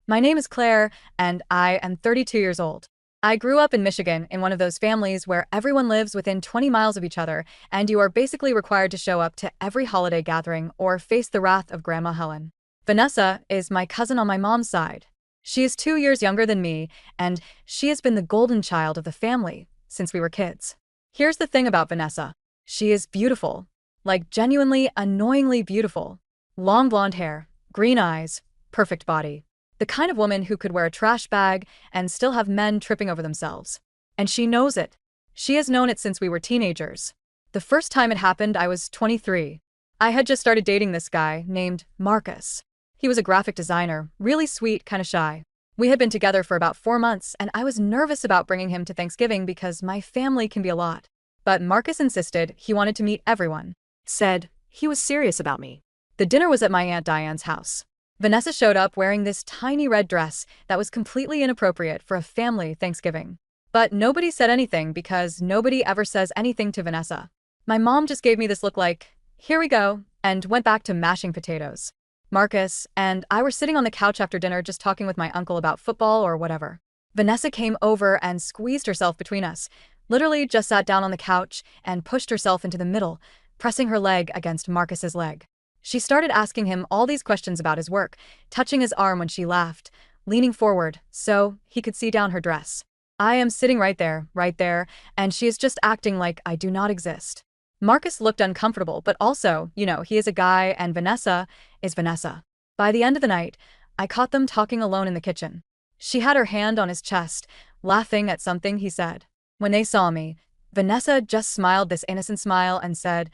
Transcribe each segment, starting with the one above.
My name is Claire, and I am 32 years old. I grew up in Michigan in one of those families where everyone lives within 20 miles of each other, and you are basically required to show up to every holiday gathering or face the wrath of Grandma Helen. Vanessa is my cousin on my mom's side. She is 2 years younger than me, and she has been the golden child of the family since we were kids. Here's the thing about Vanessa. She is beautiful. Like genuinely, annoyingly beautiful. Long blonde hair, green eyes, perfect body. The kind of woman who could wear a trash bag and still have men tripping over themselves. And she knows it. She has known it since we were teenagers. The first time it happened, I was 23. I had just started dating this guy named Marcus. He was a graphic designer, really sweet, kind of shy. We had been together for about 4 months, and I was nervous about bringing him to Thanksgiving because my family can be a lot. But Marcus insisted he wanted to meet everyone. Said he was serious about me. The dinner was at my Aunt Diane's house. Vanessa showed up wearing this tiny red dress that was completely inappropriate for a family Thanksgiving. But nobody said anything because nobody ever says anything to Vanessa. My mom just gave me this look like, here we go, and went back to mashing potatoes. Marcus and I were sitting on the couch after dinner just talking with my uncle about football or whatever. Vanessa came over and squeezed herself between us, literally just sat down on the couch and pushed herself into the middle, pressing her leg against Marcus's leg. She started asking him all these questions about his work, touching his arm when she laughed, leaning forward so he could see down her dress. I am sitting right there, and she is just acting like I do not exist. Marcus looked uncomfortable, but also, he is a guy and Vanessa is Vanessa. By the end of the night, I caught them talking alone in the kitchen. She had her hand on his chest, laughing at something he said. When they saw me, Vanessa just smiled this innocent smile and said,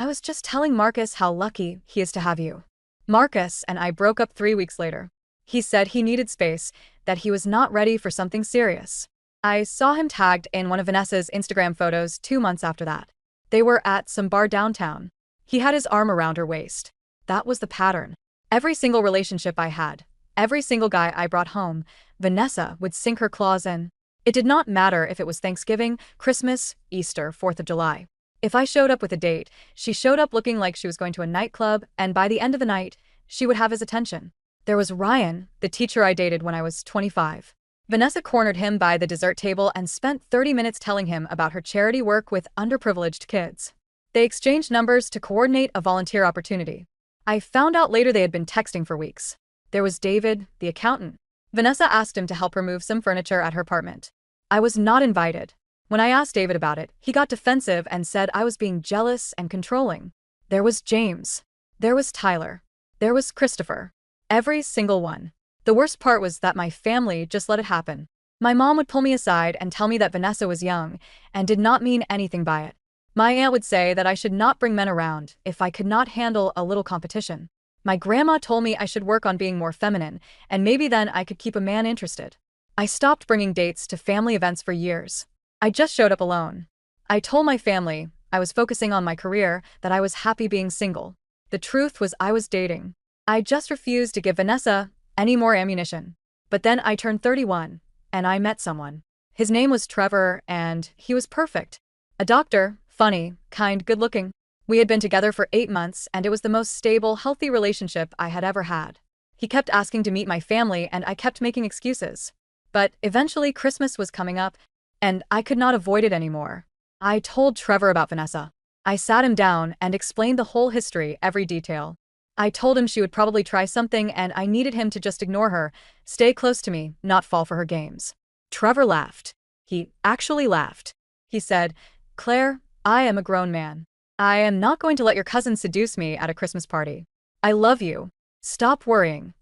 I was just telling Marcus how lucky he is to have you. Marcus and I broke up 3 weeks later. He said he needed space, that he was not ready for something serious. I saw him tagged in one of Vanessa's Instagram photos 2 months after that. They were at some bar downtown. He had his arm around her waist. That was the pattern. Every single relationship I had, every single guy I brought home, Vanessa would sink her claws in. It did not matter if it was Thanksgiving, Christmas, Easter, 4th of July. If I showed up with a date, she showed up looking like she was going to a nightclub, and by the end of the night, she would have his attention. There was Ryan, the teacher I dated when I was 25. Vanessa cornered him by the dessert table and spent 30 minutes telling him about her charity work with underprivileged kids. They exchanged numbers to coordinate a volunteer opportunity. I found out later they had been texting for weeks. There was David, the accountant. Vanessa asked him to help her move some furniture at her apartment. I was not invited. When I asked David about it, he got defensive and said I was being jealous and controlling. There was James. There was Tyler. There was Christopher. Every single one. The worst part was that my family just let it happen. My mom would pull me aside and tell me that Vanessa was young and did not mean anything by it. My aunt would say that I should not bring men around if I could not handle a little competition. My grandma told me I should work on being more feminine, and maybe then I could keep a man interested. I stopped bringing dates to family events for years. I just showed up alone. I told my family I was focusing on my career, that I was happy being single. The truth was I was dating. I just refused to give Vanessa any more ammunition. But then I turned 31, and I met someone. His name was Trevor, and he was perfect. A doctor, funny, kind, good-looking. We had been together for 8 months, and it was the most stable, healthy relationship I had ever had. He kept asking to meet my family, and I kept making excuses. But eventually Christmas was coming up, and I could not avoid it anymore. I told Trevor about Vanessa. I sat him down and explained the whole history, every detail. I told him she would probably try something and I needed him to just ignore her, stay close to me, not fall for her games. Trevor laughed. He actually laughed. He said, Claire, I am a grown man. I am not going to let your cousin seduce me at a Christmas party. I love you. Stop worrying.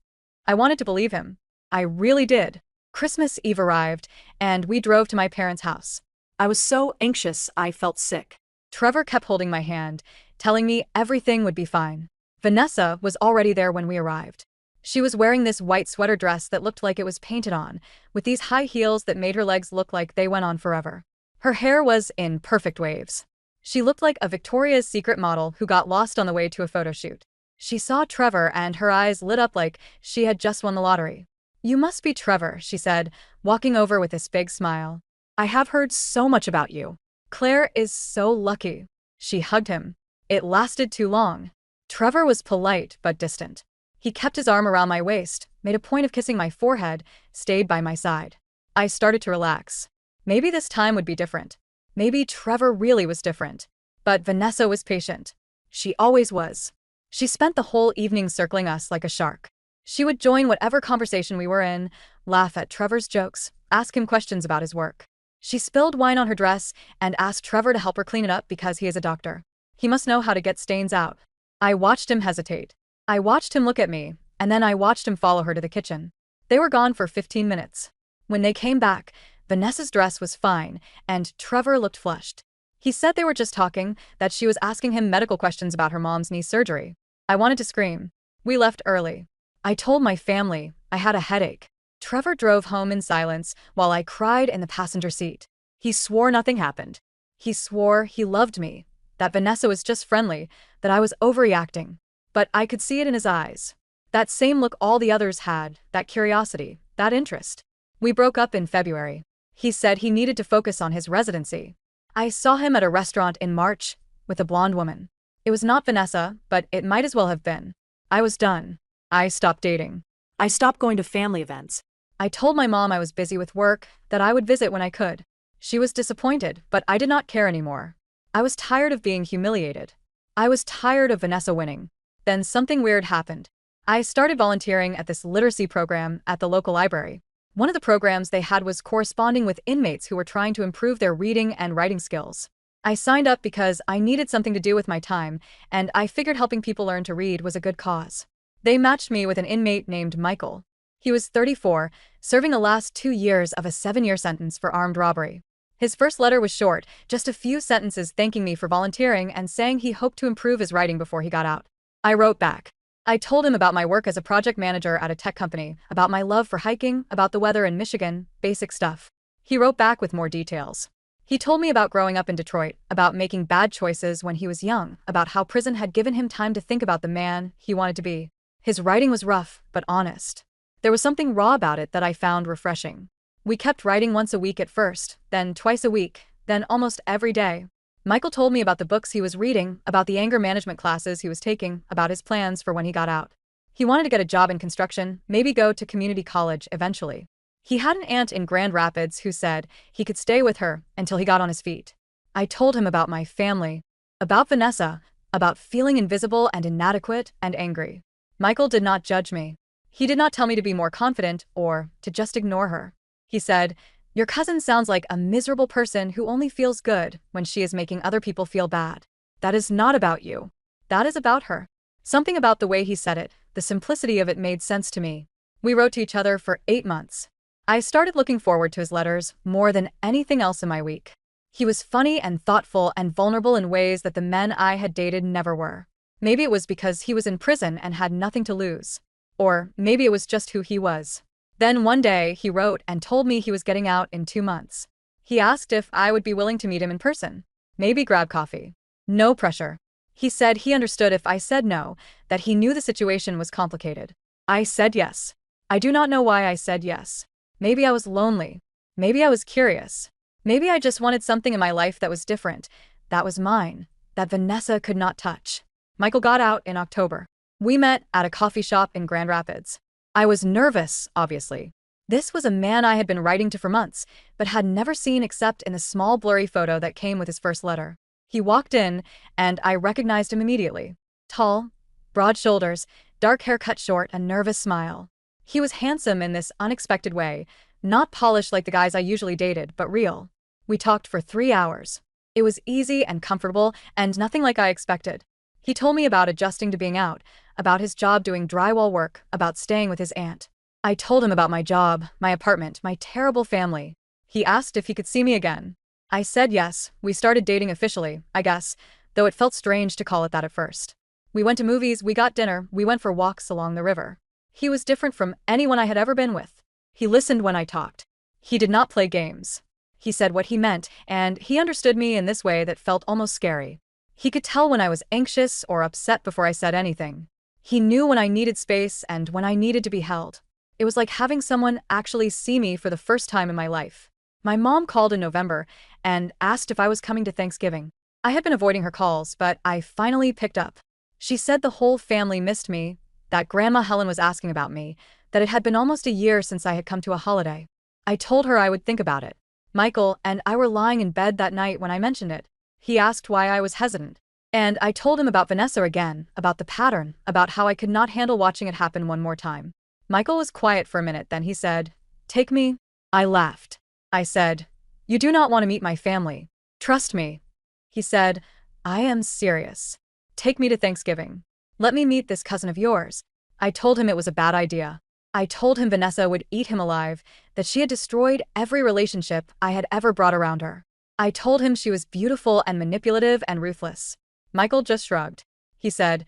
I wanted to believe him. I really did. Christmas Eve arrived, and we drove to my parents' house. I was so anxious I felt sick. Trevor kept holding my hand, telling me everything would be fine. Vanessa was already there when we arrived. She was wearing this white sweater dress that looked like it was painted on, with these high heels that made her legs look like they went on forever. Her hair was in perfect waves. She looked like a Victoria's Secret model who got lost on the way to a photo shoot. She saw Trevor and her eyes lit up like she had just won the lottery. You must be Trevor, she said, walking over with this big smile. I have heard so much about you. Claire is so lucky. She hugged him. It lasted too long. Trevor was polite but distant. He kept his arm around my waist, made a point of kissing my forehead, stayed by my side. I started to relax. Maybe this time would be different. Maybe Trevor really was different. But Vanessa was patient. She always was. She spent the whole evening circling us like a shark. She would join whatever conversation we were in, laugh at Trevor's jokes, ask him questions about his work. She spilled wine on her dress and asked Trevor to help her clean it up because he is a doctor. He must know how to get stains out. I watched him hesitate. I watched him look at me, and then I watched him follow her to the kitchen. They were gone for 15 minutes. When they came back, Vanessa's dress was fine, and Trevor looked flushed. He said they were just talking, that she was asking him medical questions about her mom's knee surgery. I wanted to scream. We left early. I told my family I had a headache. Trevor drove home in silence while I cried in the passenger seat. He swore nothing happened. He swore he loved me, that Vanessa was just friendly, that I was overreacting. But I could see it in his eyes. That same look all the others had, that curiosity, that interest. We broke up in February. He said he needed to focus on his residency. I saw him at a restaurant in March with a blonde woman. It was not Vanessa, but it might as well have been. I was done. I stopped dating. I stopped going to family events. I told my mom I was busy with work, that I would visit when I could. She was disappointed, but I did not care anymore. I was tired of being humiliated. I was tired of Vanessa winning. Then something weird happened. I started volunteering at this literacy program at the local library. One of the programs they had was corresponding with inmates who were trying to improve their reading and writing skills. I signed up because I needed something to do with my time, and I figured helping people learn to read was a good cause. They matched me with an inmate named Michael. He was 34, serving the last 2 years of a 7-year sentence for armed robbery. His first letter was short, just a few sentences thanking me for volunteering and saying he hoped to improve his writing before he got out. I wrote back. I told him about my work as a project manager at a tech company, about my love for hiking, about the weather in Michigan, basic stuff. He wrote back with more details. He told me about growing up in Detroit, about making bad choices when he was young, about how prison had given him time to think about the man he wanted to be. His writing was rough, but honest. There was something raw about it that I found refreshing. We kept writing once a week at first, then twice a week, then almost every day. Michael told me about the books he was reading, about the anger management classes he was taking, about his plans for when he got out. He wanted to get a job in construction, maybe go to community college eventually. He had an aunt in Grand Rapids who said he could stay with her until he got on his feet. I told him about my family, about Vanessa, about feeling invisible and inadequate and angry. Michael did not judge me. He did not tell me to be more confident or to just ignore her. He said, "Your cousin sounds like a miserable person who only feels good when she is making other people feel bad. That is not about you. That is about her." Something about the way he said it, the simplicity of it made sense to me. We wrote to each other for 8 months. I started looking forward to his letters more than anything else in my week. He was funny and thoughtful and vulnerable in ways that the men I had dated never were. Maybe it was because he was in prison and had nothing to lose. Or maybe it was just who he was. Then one day, he wrote and told me he was getting out in 2 months. He asked if I would be willing to meet him in person. Maybe grab coffee. No pressure. He said he understood if I said no, that he knew the situation was complicated. I said yes. I do not know why I said yes. Maybe I was lonely. Maybe I was curious. Maybe I just wanted something in my life that was different, that was mine, that Vanessa could not touch. Michael got out in October. We met at a coffee shop in Grand Rapids. I was nervous, obviously. This was a man I had been writing to for months, but had never seen except in the small blurry photo that came with his first letter. He walked in, and I recognized him immediately. Tall, broad shoulders, dark hair cut short, a nervous smile. He was handsome in this unexpected way, not polished like the guys I usually dated, but real. We talked for 3 hours. It was easy and comfortable, and nothing like I expected. He told me about adjusting to being out, about his job doing drywall work, about staying with his aunt. I told him about my job, my apartment, my terrible family. He asked if he could see me again. I said yes. We started dating officially, I guess, though it felt strange to call it that at first. We went to movies, we got dinner, we went for walks along the river. He was different from anyone I had ever been with. He listened when I talked. He did not play games. He said what he meant, and he understood me in this way that felt almost scary. He could tell when I was anxious or upset before I said anything. He knew when I needed space and when I needed to be held. It was like having someone actually see me for the first time in my life. My mom called in November and asked if I was coming to Thanksgiving. I had been avoiding her calls, but I finally picked up. She said the whole family missed me, that Grandma Helen was asking about me, that it had been almost a year since I had come to a holiday. I told her I would think about it. Michael and I were lying in bed that night when I mentioned it. He asked why I was hesitant. And I told him about Vanessa again, about the pattern, about how I could not handle watching it happen one more time. Michael was quiet for a minute, then he said, "Take me?" I laughed. I said, "You do not want to meet my family. Trust me." He said, "I am serious. Take me to Thanksgiving. Let me meet this cousin of yours." I told him it was a bad idea. I told him Vanessa would eat him alive, that she had destroyed every relationship I had ever brought around her. I told him she was beautiful and manipulative and ruthless. Michael just shrugged. He said,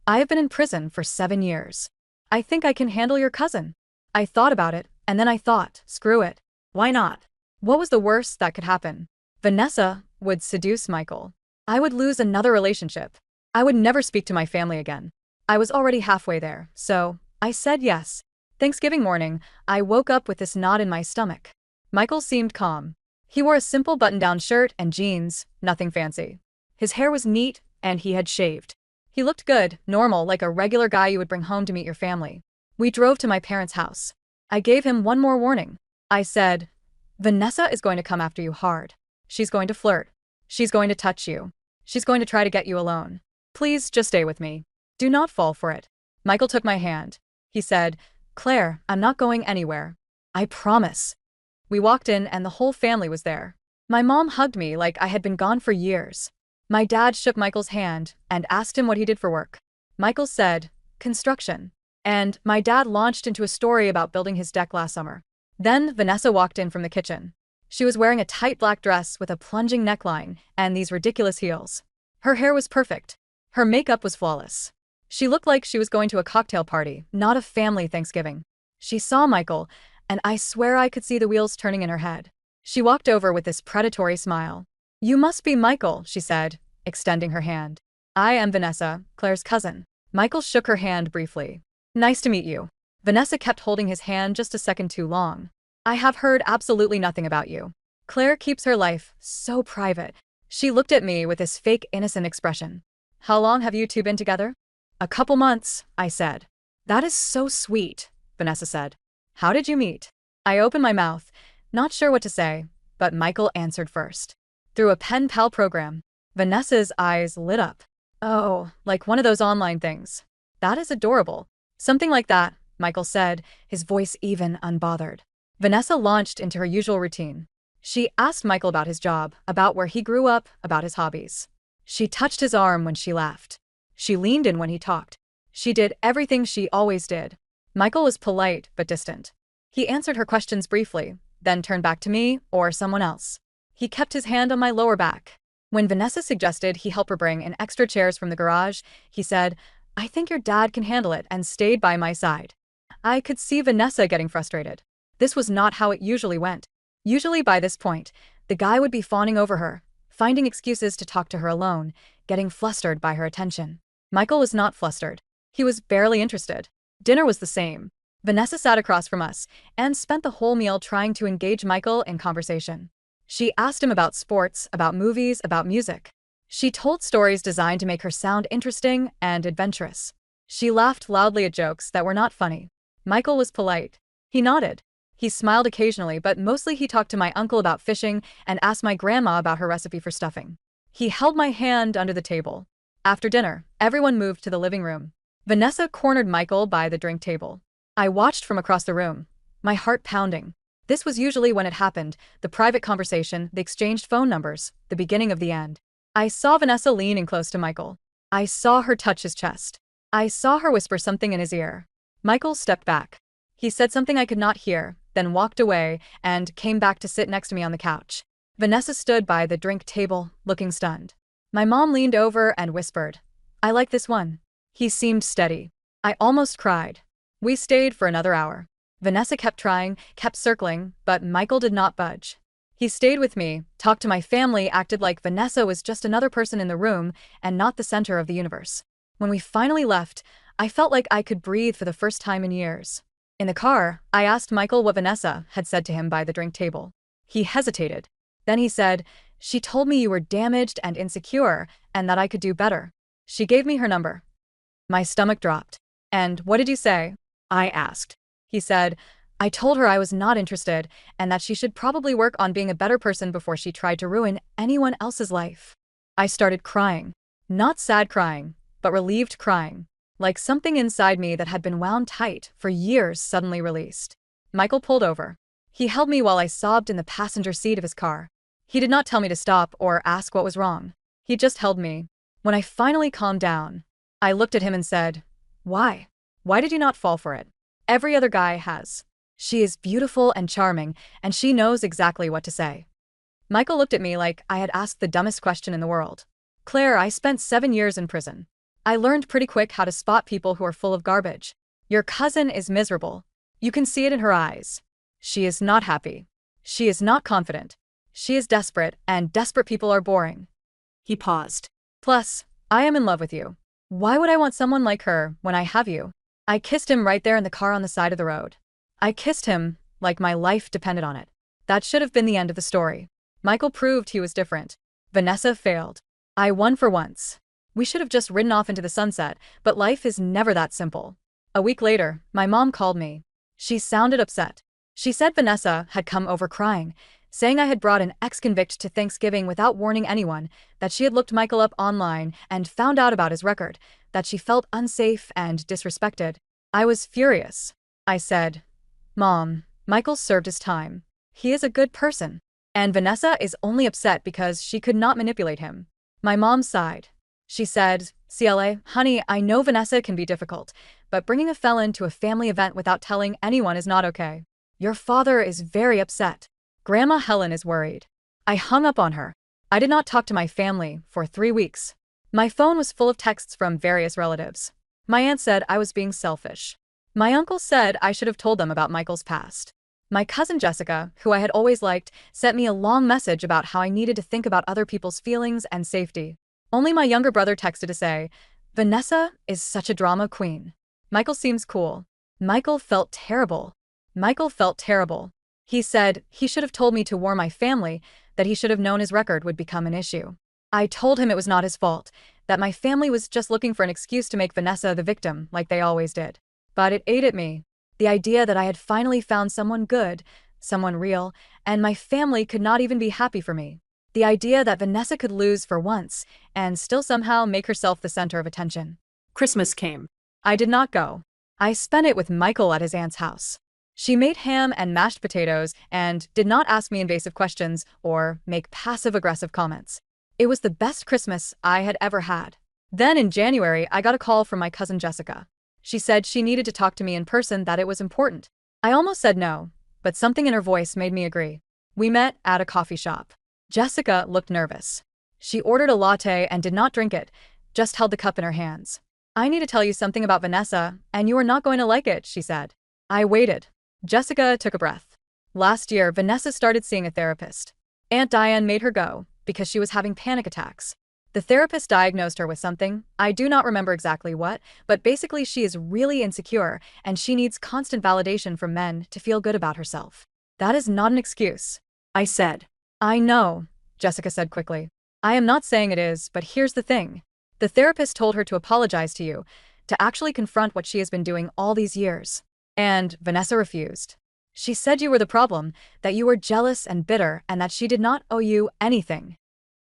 "I have been in prison for 7 years. I think I can handle your cousin." I thought about it, and then I thought, screw it. Why not? What was the worst that could happen? Vanessa would seduce Michael. I would lose another relationship. I would never speak to my family again. I was already halfway there, so I said yes. Thanksgiving morning, I woke up with this knot in my stomach. Michael seemed calm. He wore a simple button-down shirt and jeans, nothing fancy. His hair was neat, and he had shaved. He looked good, normal, like a regular guy you would bring home to meet your family. We drove to my parents' house. I gave him one more warning. I said, "Vanessa is going to come after you hard. She's going to flirt. She's going to touch you. She's going to try to get you alone. Please just stay with me. Do not fall for it." Michael took my hand. He said, "Claire, I'm not going anywhere. I promise." We walked in and the whole family was there. My mom hugged me like I had been gone for years. My dad shook Michael's hand and asked him what he did for work. Michael said, "Construction." And my dad launched into a story about building his deck last summer. Then Vanessa walked in from the kitchen. She was wearing a tight black dress with a plunging neckline and these ridiculous heels. Her hair was perfect. Her makeup was flawless. She looked like she was going to a cocktail party, not a family Thanksgiving. She saw Michael, and I swear I could see the wheels turning in her head. She walked over with this predatory smile. "You must be Michael," she said, extending her hand. "I am Vanessa, Claire's cousin." Michael shook her hand briefly. "Nice to meet you." Vanessa kept holding his hand just a second too long. "I have heard absolutely nothing about you. Claire keeps her life so private." She looked at me with this fake innocent expression. "How long have you two been together?" "A couple months," I said. "That is so sweet," Vanessa said. "How did you meet?" I opened my mouth, not sure what to say, but Michael answered first. "Through a pen pal program." Vanessa's eyes lit up. "Oh, like one of those online things. That is adorable." "Something like that," Michael said, his voice even unbothered. Vanessa launched into her usual routine. She asked Michael about his job, about where he grew up, about his hobbies. She touched his arm when she laughed. She leaned in when he talked. She did everything she always did. Michael was polite but distant. He answered her questions briefly, then turned back to me or someone else. He kept his hand on my lower back. When Vanessa suggested he help her bring in extra chairs from the garage, he said, "I think your dad can handle it," and stayed by my side. I could see Vanessa getting frustrated. This was not how it usually went. Usually by this point, the guy would be fawning over her, finding excuses to talk to her alone, getting flustered by her attention. Michael was not flustered. He was barely interested. Dinner was the same. Vanessa sat across from us and spent the whole meal trying to engage Michael in conversation. She asked him about sports, about movies, about music. She told stories designed to make her sound interesting and adventurous. She laughed loudly at jokes that were not funny. Michael was polite. He nodded. He smiled occasionally, but mostly he talked to my uncle about fishing and asked my grandma about her recipe for stuffing. He held my hand under the table. After dinner, everyone moved to the living room. Vanessa cornered Michael by the drink table. I watched from across the room, my heart pounding. This was usually when it happened, the private conversation, the exchanged phone numbers, the beginning of the end. I saw Vanessa lean in close to Michael. I saw her touch his chest. I saw her whisper something in his ear. Michael stepped back. He said something I could not hear, then walked away and came back to sit next to me on the couch. Vanessa stood by the drink table, looking stunned. My mom leaned over and whispered, "I like this one." He seemed steady. I almost cried. We stayed for another hour. Vanessa kept trying, kept circling, but Michael did not budge. He stayed with me, talked to my family, acted like Vanessa was just another person in the room and not the center of the universe. When we finally left, I felt like I could breathe for the first time in years. In the car, I asked Michael what Vanessa had said to him by the drink table. He hesitated. Then he said, "She told me you were damaged and insecure, and that I could do better. She gave me her number." My stomach dropped. "And what did you say?" I asked. He said, "I told her I was not interested and that she should probably work on being a better person before she tried to ruin anyone else's life." I started crying. Not sad crying, but relieved crying. Like something inside me that had been wound tight for years suddenly released. Michael pulled over. He held me while I sobbed in the passenger seat of his car. He did not tell me to stop or ask what was wrong. He just held me. When I finally calmed down, I looked at him and said, "Why? Why did you not fall for it? Every other guy has. She is beautiful and charming, and she knows exactly what to say." Michael looked at me like I had asked the dumbest question in the world. "Claire, I spent 7 years in prison. I learned pretty quick how to spot people who are full of garbage. Your cousin is miserable. You can see it in her eyes. She is not happy. She is not confident. She is desperate, and desperate people are boring." He paused. "Plus, I am in love with you. Why would I want someone like her when I have you?" I kissed him right there in the car on the side of the road. I kissed him like my life depended on it. That should have been the end of the story. Michael proved he was different. Vanessa failed. I won for once. We should have just ridden off into the sunset, but life is never that simple. A week later, my mom called me. She sounded upset. She said Vanessa had come over crying, saying I had brought an ex-convict to Thanksgiving without warning anyone, that she had looked Michael up online and found out about his record, that she felt unsafe and disrespected. I was furious. I said, "Mom, Michael served his time. He is a good person. And Vanessa is only upset because she could not manipulate him." My mom sighed. She said, "CLA, honey, I know Vanessa can be difficult, but bringing a felon to a family event without telling anyone is not okay. Your father is very upset. Grandma Helen is worried." I hung up on her. I did not talk to my family for 3 weeks. My phone was full of texts from various relatives. My aunt said I was being selfish. My uncle said I should have told them about Michael's past. My cousin Jessica, who I had always liked, sent me a long message about how I needed to think about other people's feelings and safety. Only my younger brother texted to say, "Vanessa is such a drama queen. Michael seems cool." Michael felt terrible. Michael felt terrible. He said he should have told me to warn my family, that he should have known his record would become an issue. I told him it was not his fault, that my family was just looking for an excuse to make Vanessa the victim like they always did. But it ate at me. The idea that I had finally found someone good, someone real, and my family could not even be happy for me. The idea that Vanessa could lose for once and still somehow make herself the center of attention. Christmas came. I did not go. I spent it with Michael at his aunt's house. She made ham and mashed potatoes and did not ask me invasive questions or make passive-aggressive comments. It was the best Christmas I had ever had. Then in January, I got a call from my cousin Jessica. She said she needed to talk to me in person, that it was important. I almost said no, but something in her voice made me agree. We met at a coffee shop. Jessica looked nervous. She ordered a latte and did not drink it, just held the cup in her hands. "I need to tell you something about Vanessa, and you are not going to like it," she said. I waited. Jessica took a breath. "Last year, Vanessa started seeing a therapist. Aunt Diane made her go, because she was having panic attacks. The therapist diagnosed her with something, I do not remember exactly what, but basically she is really insecure, and she needs constant validation from men to feel good about herself." "That is not an excuse," I said. "I know," Jessica said quickly. "I am not saying it is, but here's the thing. The therapist told her to apologize to you, to actually confront what she has been doing all these years. And Vanessa refused. She said you were the problem, that you were jealous and bitter, and that she did not owe you anything."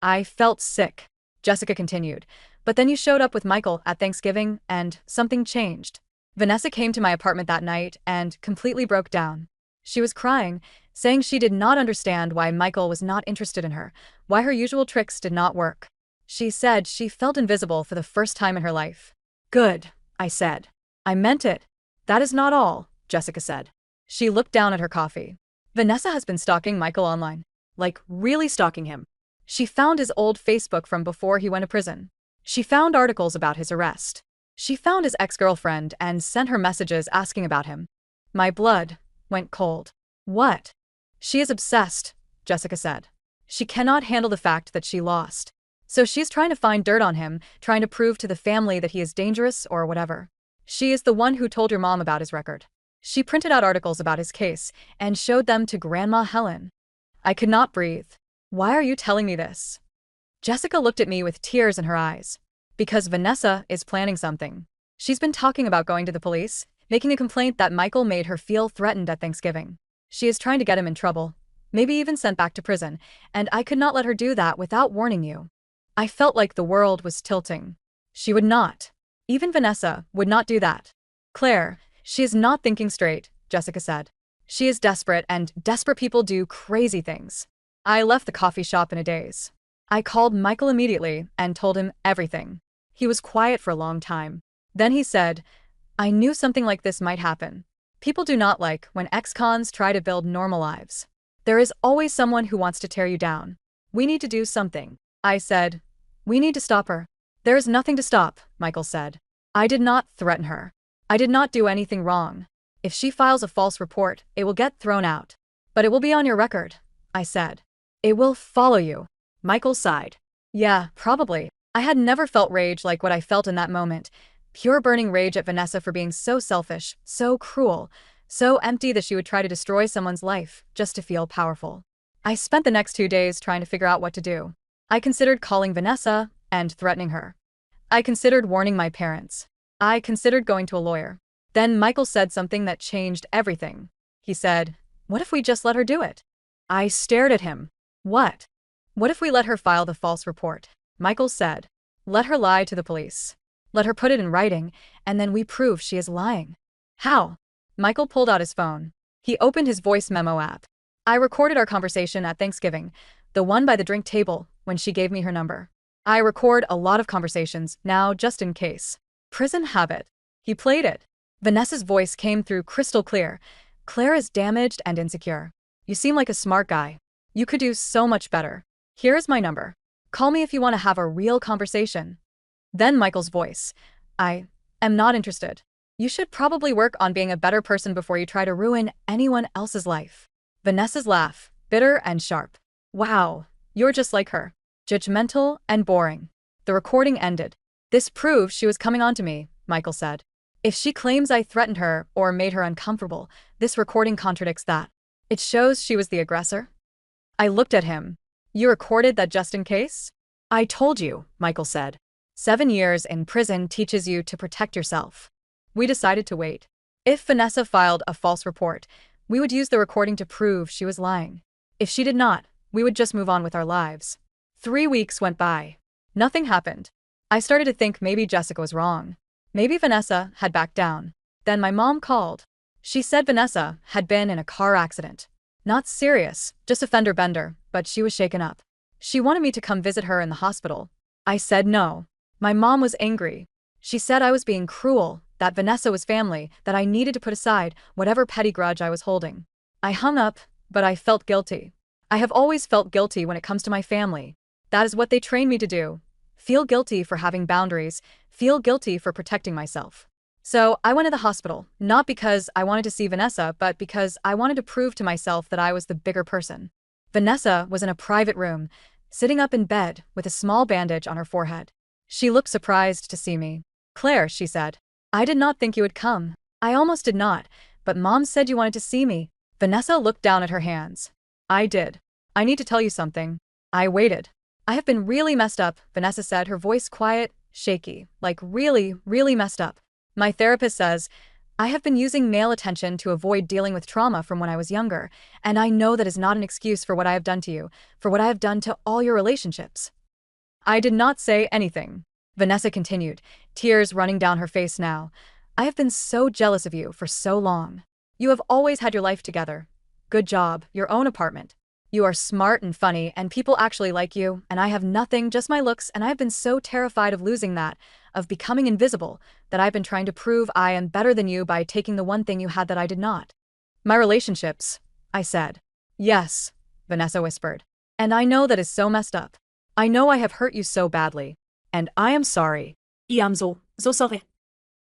I felt sick. Jessica continued, "But then you showed up with Michael at Thanksgiving, and something changed. Vanessa came to my apartment that night and completely broke down. She was crying, saying she did not understand why Michael was not interested in her, why her usual tricks did not work. She said she felt invisible for the first time in her life." "Good," I said. "I meant it." "That is not all," Jessica said. She looked down at her coffee. "Vanessa has been stalking Michael online. Like, really stalking him. She found his old Facebook from before he went to prison. She found articles about his arrest. She found his ex-girlfriend and sent her messages asking about him." My blood went cold. "What?" "She is obsessed," Jessica said. "She cannot handle the fact that she lost. So she's trying to find dirt on him, trying to prove to the family that he is dangerous or whatever. She is the one who told your mom about his record. She printed out articles about his case and showed them to Grandma Helen." I could not breathe. "Why are you telling me this?" Jessica looked at me with tears in her eyes. "Because Vanessa is planning something. She's been talking about going to the police, making a complaint that Michael made her feel threatened at Thanksgiving. She is trying to get him in trouble, maybe even sent back to prison, and I could not let her do that without warning you. I felt like the world was tilting. She would not. Even Vanessa would not do that. Claire, she is not thinking straight, Jessica said. She is desperate, and desperate people do crazy things. I left the coffee shop in a daze. I called Michael immediately and told him everything. He was quiet for a long time. Then he said, I knew something like this might happen. People do not like when ex-cons try to build normal lives. There is always someone who wants to tear you down. We need to do something. I said, we need to stop her. There is nothing to stop, Michael said. I did not threaten her. I did not do anything wrong. If she files a false report, it will get thrown out. But it will be on your record, I said. It will follow you. Michael sighed. Yeah, probably. I had never felt rage like what I felt in that moment. Pure burning rage at Vanessa for being so selfish, so cruel, so empty that she would try to destroy someone's life just to feel powerful. I spent the next 2 days trying to figure out what to do. I considered calling Vanessa and threatening her. I considered warning my parents. I considered going to a lawyer. Then Michael said something that changed everything. He said, what if we just let her do it? I stared at him. What? What if we let her file the false report? Michael said, let her lie to the police. Let her put it in writing, and then we prove she is lying. How? Michael pulled out his phone. He opened his voice memo app. I recorded our conversation at Thanksgiving, the one by the drink table, when she gave me her number. I record a lot of conversations now just in case. Prison habit. He played it. Vanessa's voice came through crystal clear. Claire is damaged and insecure. You seem like a smart guy. You could do so much better. Here is my number. Call me if you want to have a real conversation. Then Michael's voice. I am not interested. You should probably work on being a better person before you try to ruin anyone else's life. Vanessa's laugh, bitter and sharp. Wow, you're just like her. Judgmental and boring. The recording ended. This proves she was coming on to me, Michael said. If she claims I threatened her or made her uncomfortable, this recording contradicts that. It shows she was the aggressor. I looked at him. You recorded that just in case? I told you, Michael said. 7 years in prison teaches you to protect yourself. We decided to wait. If Vanessa filed a false report, we would use the recording to prove she was lying. If she did not, we would just move on with our lives. 3 weeks went by. Nothing happened. I started to think maybe Jessica was wrong. Maybe Vanessa had backed down. Then my mom called. She said Vanessa had been in a car accident. Not serious, just a fender bender, but she was shaken up. She wanted me to come visit her in the hospital. I said no. My mom was angry. She said I was being cruel, that Vanessa was family, that I needed to put aside whatever petty grudge I was holding. I hung up, but I felt guilty. I have always felt guilty when it comes to my family. That is what they trained me to do. Feel guilty for having boundaries, feel guilty for protecting myself. So I went to the hospital, not because I wanted to see Vanessa, but because I wanted to prove to myself that I was the bigger person. Vanessa was in a private room, sitting up in bed with a small bandage on her forehead. She looked surprised to see me. Claire, she said. I did not think you would come. I almost did not, but Mom said you wanted to see me. Vanessa looked down at her hands. I did. I need to tell you something. I waited. I have been really messed up, Vanessa said, her voice quiet, shaky, like really, really messed up. My therapist says, I have been using male attention to avoid dealing with trauma from when I was younger, and I know that is not an excuse for what I have done to you, for what I have done to all your relationships. I did not say anything. Vanessa continued, tears running down her face now. I have been so jealous of you for so long. You have always had your life together. Good job, your own apartment. You are smart and funny, and people actually like you, and I have nothing, just my looks, and I have been so terrified of losing that, of becoming invisible, that I've been trying to prove I am better than you by taking the one thing you had that I did not. My relationships, I said. Yes, Vanessa whispered. And I know that is so messed up. I know I have hurt you so badly. And I am sorry. I am so sorry.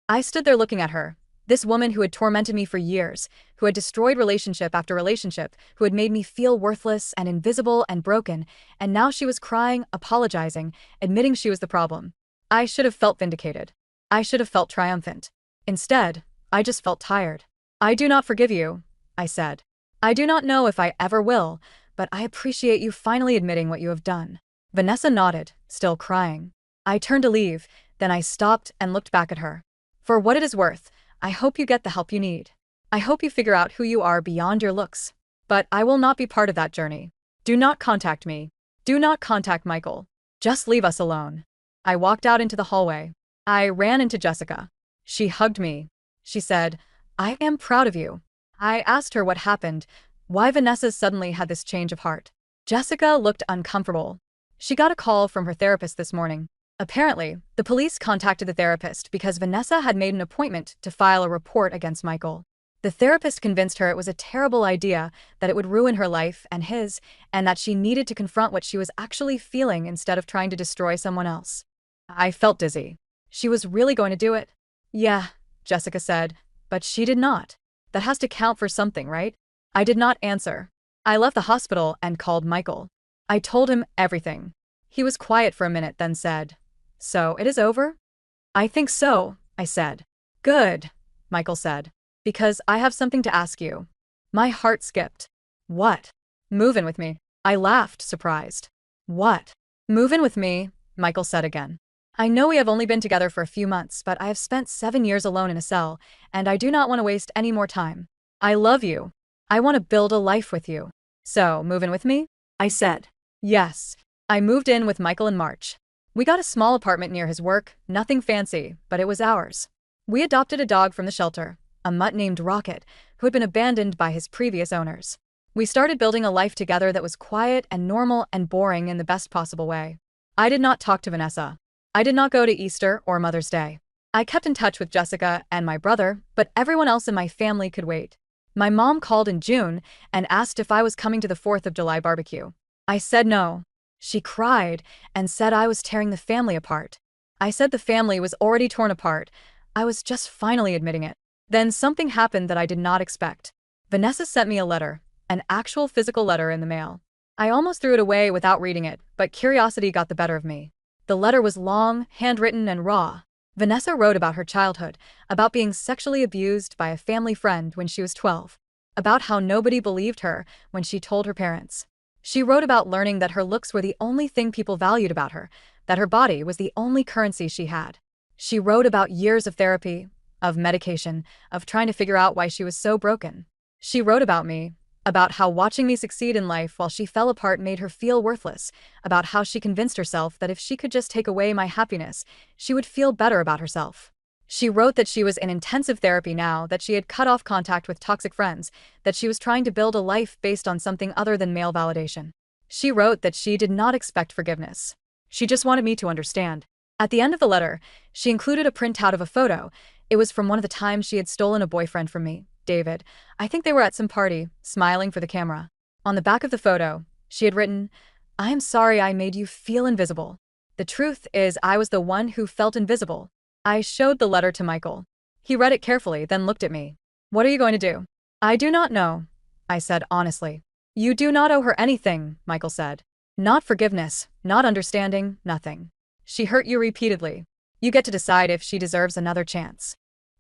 I stood there looking at her, this woman who had tormented me for years, who had destroyed relationship after relationship, who had made me feel worthless and invisible and broken, and now she was crying, apologizing, admitting she was the problem. I should have felt vindicated. I should have felt triumphant. Instead, I just felt tired. I do not forgive you, I said. I do not know if I ever will, but I appreciate you finally admitting what you have done. Vanessa nodded, still crying. I turned to leave, then I stopped and looked back at her. For what it is worth, I hope you get the help you need. I hope you figure out who you are beyond your looks. But I will not be part of that journey. Do not contact me. Do not contact Michael. Just leave us alone. I walked out into the hallway. I ran into Jessica. She hugged me. She said, "I am proud of you." I asked her what happened, why Vanessa suddenly had this change of heart. Jessica looked uncomfortable. She got a call from her therapist this morning. Apparently, the police contacted the therapist because Vanessa had made an appointment to file a report against Michael. The therapist convinced her it was a terrible idea, that it would ruin her life and his, and that she needed to confront what she was actually feeling instead of trying to destroy someone else. I felt dizzy. She was really going to do it? Yeah, Jessica said, but she did not. That has to count for something, right? I did not answer. I left the hospital and called Michael. I told him everything. He was quiet for a minute, then said, "So it is over?" "I think so," I said. "Good," Michael said. "Because I have something to ask you." My heart skipped. "What?" "Move in with me." I laughed, surprised. "What?" "Move in with me," Michael said again. "I know we have only been together for a few months, but I have spent 7 years alone in a cell, and I do not want to waste any more time. I love you. I want to build a life with you. So, move in with me?" I said. Yes. I moved in with Michael in March. We got a small apartment near his work, nothing fancy, but it was ours. We adopted a dog from the shelter, a mutt named Rocket, who had been abandoned by his previous owners. We started building a life together that was quiet and normal and boring in the best possible way. I did not talk to Vanessa. I did not go to Easter or Mother's Day. I kept in touch with Jessica and my brother, but everyone else in my family could wait. My mom called in June and asked if I was coming to the 4th of July barbecue. I said no. She cried and said I was tearing the family apart. I said the family was already torn apart. I was just finally admitting it. Then something happened that I did not expect. Vanessa sent me a letter, an actual physical letter in the mail. I almost threw it away without reading it, but curiosity got the better of me. The letter was long, handwritten, and raw. Vanessa wrote about her childhood, about being sexually abused by a family friend when she was 12, about how nobody believed her when she told her parents. She wrote about learning that her looks were the only thing people valued about her, that her body was the only currency she had. She wrote about years of therapy, of medication, of trying to figure out why she was so broken. She wrote about me, about how watching me succeed in life while she fell apart made her feel worthless, about how she convinced herself that if she could just take away my happiness, she would feel better about herself. She wrote that she was in intensive therapy now, that she had cut off contact with toxic friends, that she was trying to build a life based on something other than male validation. She wrote that she did not expect forgiveness. She just wanted me to understand. At the end of the letter, she included a printout of a photo. It was from one of the times she had stolen a boyfriend from me, David. I think they were at some party, smiling for the camera. On the back of the photo, she had written, "I am sorry I made you feel invisible. The truth is I was the one who felt invisible." I showed the letter to Michael. He read it carefully, then looked at me. "What are you going to do?" "I do not know," I said honestly. "You do not owe her anything," Michael said. "Not forgiveness, not understanding, nothing. She hurt you repeatedly. You get to decide if she deserves another chance."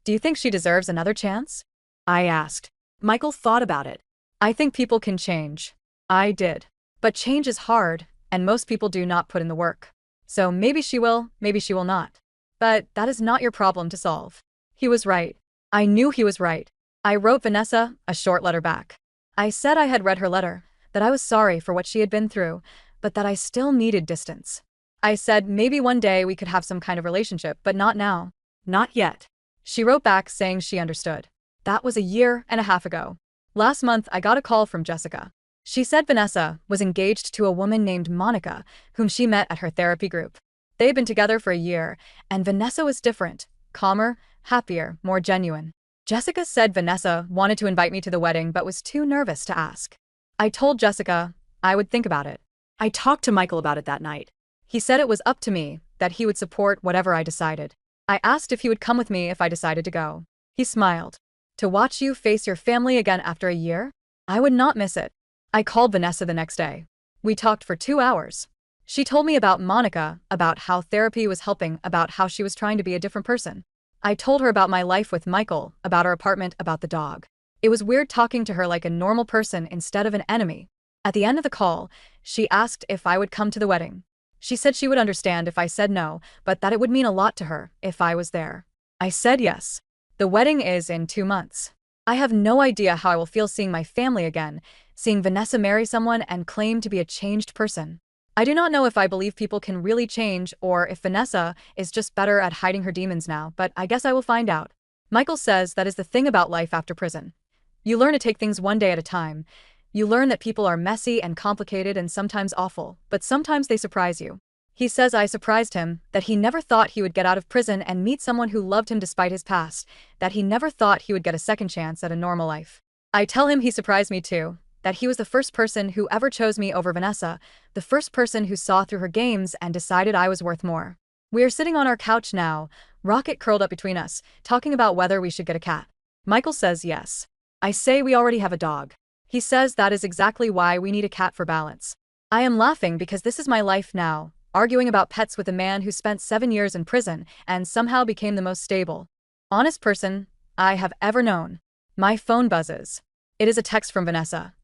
"Do you think she deserves another chance?" I asked. Michael thought about it. "I think people can change. I did. But change is hard, and most people do not put in the work. So maybe she will, maybe she will not. But that is not your problem to solve." He was right. I knew he was right. I wrote Vanessa a short letter back. I said I had read her letter, that I was sorry for what she had been through, but that I still needed distance. I said maybe one day we could have some kind of relationship, but not now. Not yet. She wrote back saying she understood. That was a year and a half ago. Last month, I got a call from Jessica. She said Vanessa was engaged to a woman named Monica, whom she met at her therapy group. They had been together for a year, and Vanessa was different, calmer, happier, more genuine. Jessica said Vanessa wanted to invite me to the wedding but was too nervous to ask. I told Jessica I would think about it. I talked to Michael about it that night. He said it was up to me, that he would support whatever I decided. I asked if he would come with me if I decided to go. He smiled. "To watch you face your family again after a year? I would not miss it." I called Vanessa the next day. We talked for 2 hours. She told me about Monica, about how therapy was helping, about how she was trying to be a different person. I told her about my life with Michael, about our apartment, about the dog. It was weird talking to her like a normal person instead of an enemy. At the end of the call, she asked if I would come to the wedding. She said she would understand if I said no, but that it would mean a lot to her if I was there. I said yes. The wedding is in 2 months. I have no idea how I will feel seeing my family again, seeing Vanessa marry someone and claim to be a changed person. I do not know if I believe people can really change or if Vanessa is just better at hiding her demons now, but I guess I will find out. Michael says that is the thing about life after prison. You learn to take things one day at a time. You learn that people are messy and complicated and sometimes awful, but sometimes they surprise you. He says I surprised him, that he never thought he would get out of prison and meet someone who loved him despite his past, that he never thought he would get a second chance at a normal life. I tell him he surprised me too, that he was the first person who ever chose me over Vanessa, the first person who saw through her games and decided I was worth more. We are sitting on our couch now, Rocket curled up between us, talking about whether we should get a cat. Michael says yes. I say we already have a dog. He says that is exactly why we need a cat for balance. I am laughing because this is my life now, arguing about pets with a man who spent 7 years in prison and somehow became the most stable, honest person I have ever known. My phone buzzes. It is a text from Vanessa.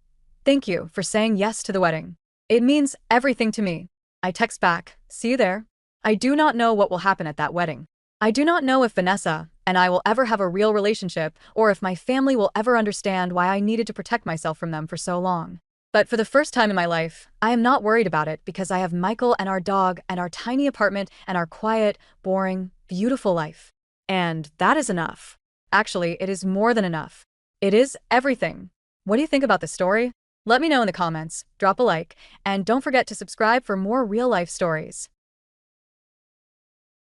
Thank you for saying yes to the wedding. It means everything to me. I text back, see you there. I do not know what will happen at that wedding. I do not know if Vanessa and I will ever have a real relationship or if my family will ever understand why I needed to protect myself from them for so long. But for the first time in my life, I am not worried about it because I have Michael and our dog and our tiny apartment and our quiet, boring, beautiful life. And that is enough. Actually, it is more than enough. It is everything. What do you think about this story? Let me know in the comments, drop a like, and don't forget to subscribe for more real-life stories.